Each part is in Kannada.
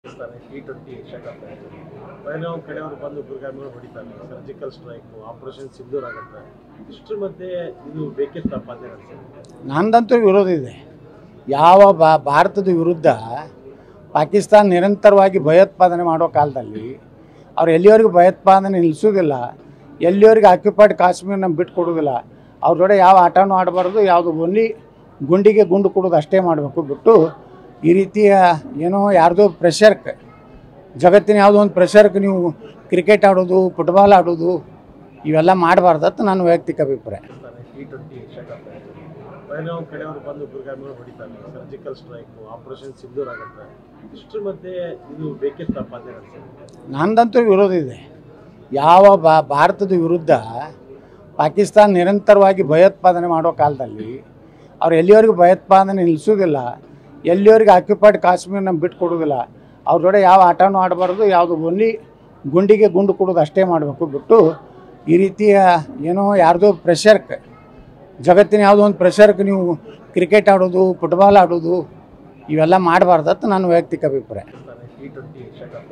T20 ಏಷ್ಯಾಕಪ್ ಪೈನೋ ಕಡೆಯವರು ಬಂದು ಗುರುಗಾಮಿಗಳು ಹೊಡಿತಾರೆ, ಸರ್ಜಿಕಲ್ ಸ್ಟ್ರೈಕು, ಆಪರೇಷನ್ ಸಿಂಧೂರ್ ಆಗುತ್ತೆ. ಇಷ್ಟರ ಮಧ್ಯೆ ಇದು ಬೇಕಿತ್ತಪ್ಪ ಅಂತ ಅನಿಸುತ್ತೆ. ನಂದಂತೂ ವಿರೋಧ ಇದೆ. ಯಾವ ಭಾರತದ ವಿರುದ್ಧ ಪಾಕಿಸ್ತಾನ ನಿರಂತರವಾಗಿ ಭಯೋತ್ಪಾದನೆ ಮಾಡೋ ಕಾಲದಲ್ಲಿ ಅವ್ರು ಎಲ್ಲಿವರೆಗೂ ಭಯೋತ್ಪಾದನೆ ನಿಲ್ಲಿಸೋದಿಲ್ಲ, ಎಲ್ಲಿವರೆಗೂ ಆಕ್ಯುಪೈಡ್ ಕಾಶ್ಮೀರನ ಬಿಟ್ಟು ಕೊಡೋದಿಲ್ಲ, ಅವ್ರ ಜೊತೆ ಯಾವ ಆಟನೂ ಆಡಬಾರ್ದು, ಯಾವುದು ಓನ್ಲಿ ಗುಂಡಿಗೆ ಗುಂಡು ಕೊಡೋದು ಅಷ್ಟೇ ಮಾಡಬೇಕು ಬಿಟ್ಟು ಈ ರೀತಿಯ ಏನೋ ಯಾರ್ದೋ ಪ್ರೆಷರ್ಗೆ, ಜಗತ್ತಿನ ಯಾವುದೋ ಒಂದು ಪ್ರೆಷರ್ಗೆ ನೀವು ಕ್ರಿಕೆಟ್ ಆಡೋದು, ಫುಟ್ಬಾಲ್ ಆಡೋದು ಇವೆಲ್ಲ ಮಾಡಬಾರ್ದತ್ತು ನನ್ನ ವೈಯಕ್ತಿಕ ಅಭಿಪ್ರಾಯ. T20 ಏಷ್ಯಾಕಪ್ ಪೈನೋ ಕಡೆಯವರು ಬಂದು ಗುರುಗಾಮಿಗಳು ಹೊಡಿತಾರೆ, ಸರ್ಜಿಕಲ್ ಸ್ಟ್ರೈಕು, ಆಪರೇಷನ್ ಸಿಂಧೂರ್ ಆಗುತ್ತೆ. ಇಷ್ಟರ ಮಧ್ಯೆ ಇದು ಬೇಕಿತ್ತಪ್ಪ ಅಂತ ಅನಿಸುತ್ತೆ. ನಂದಂತೂ ವಿರೋಧ ಇದೆ. ಯಾವ ಭಾರತದ ವಿರುದ್ಧ ಪಾಕಿಸ್ತಾನ ನಿರಂತರವಾಗಿ ಭಯೋತ್ಪಾದನೆ ಮಾಡೋ ಕಾಲದಲ್ಲಿ ಅವ್ರು ಎಲ್ಲಿವರೆಗೂ ಭಯೋತ್ಪಾದನೆ ನಿಲ್ಲಿಸೋದಿಲ್ಲ, ಎಲ್ಲಿವರೆಗೂ ಆಕ್ಯುಪೈಡ್ ಕಾಶ್ಮೀರನ ಬಿಟ್ಟು ಕೊಡೋದಿಲ್ಲ, ಅವ್ರ ಜೊತೆ ಯಾವ ಆಟನೂ ಆಡಬಾರ್ದು, ಯಾವುದು ಓನ್ಲಿ ಗುಂಡಿಗೆ ಗುಂಡು ಕೊಡೋದು ಅಷ್ಟೇ ಮಾಡಬೇಕು ಬಿಟ್ಟು ಈ ರೀತಿಯ ಏನೋ ಯಾರ್ದೋ ಪ್ರೆಷರ್ಗೆ, ಜಗತ್ತಿನ ಯಾವುದೋ ಒಂದು ಪ್ರೆಷರ್ಗೆ ನೀವು ಕ್ರಿಕೆಟ್ ಆಡೋದು, ಫುಟ್ಬಾಲ್ ಆಡೋದು ಇವೆಲ್ಲ ಮಾಡಬಾರ್ದತ್ತು ನನ್ನ ವೈಯಕ್ತಿಕ ಅಭಿಪ್ರಾಯ. T20 ಏಷ್ಯಾಕಪ್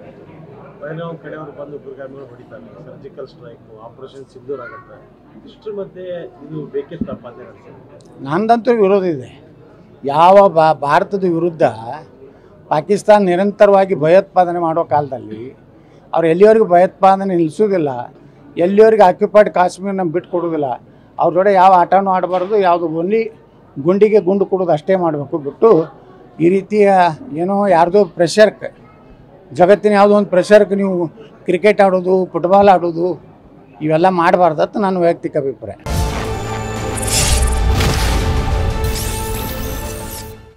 ಪೈನೋ ಕಡೆಯವರು ಬಂದು ಗುರುಗಾಮಿಗಳು ಹೊಡಿತಾರೆ, ಸರ್ಜಿಕಲ್ ಸ್ಟ್ರೈಕು, ಆಪರೇಷನ್ ಸಿಂಧೂರ್ ಆಗುತ್ತೆ. ಇಷ್ಟರ ಮಧ್ಯೆ ಇದು ಬೇಕಿತ್ತಪ್ಪ ಅಂತ ಅನಿಸುತ್ತೆ. ನಂದಂತೂ ವಿರೋಧ ಇದೆ. ಯಾವ ಭಾರತದ ವಿರುದ್ಧ ಪಾಕಿಸ್ತಾನ ನಿರಂತರವಾಗಿ ಭಯೋತ್ಪಾದನೆ ಮಾಡೋ ಕಾಲದಲ್ಲಿ ಅವ್ರು ಎಲ್ಲಿವರೆಗೂ ಭಯೋತ್ಪಾದನೆ ನಿಲ್ಲಿಸೋದಿಲ್ಲ, ಎಲ್ಲಿವರೆಗೂ ಆಕ್ಯುಪೈಡ್ ಕಾಶ್ಮೀರನ ಬಿಟ್ಟು ಕೊಡೋದಿಲ್ಲ, ಅವ್ರ ಜೊತೆ ಯಾವ ಆಟನೂ ಆಡಬಾರ್ದು, ಯಾವುದು ಓನ್ಲಿ ಗುಂಡಿಗೆ ಗುಂಡು ಕೊಡೋದು ಅಷ್ಟೇ ಮಾಡಬೇಕು ಬಿಟ್ಟು ಈ ರೀತಿಯ ಏನೋ ಯಾರ್ದೋ ಪ್ರೆಷರ್ಗೆ, ಜಗತ್ತಿನ ಯಾವುದೋ ಒಂದು ಪ್ರೆಷರ್ಗೆ ನೀವು ಕ್ರಿಕೆಟ್ ಆಡೋದು, ಫುಟ್ಬಾಲ್ ಆಡೋದು ಇವೆಲ್ಲ ಮಾಡಬಾರ್ದತ್ತು ನನ್ನ ವೈಯಕ್ತಿಕ ಅಭಿಪ್ರಾಯ.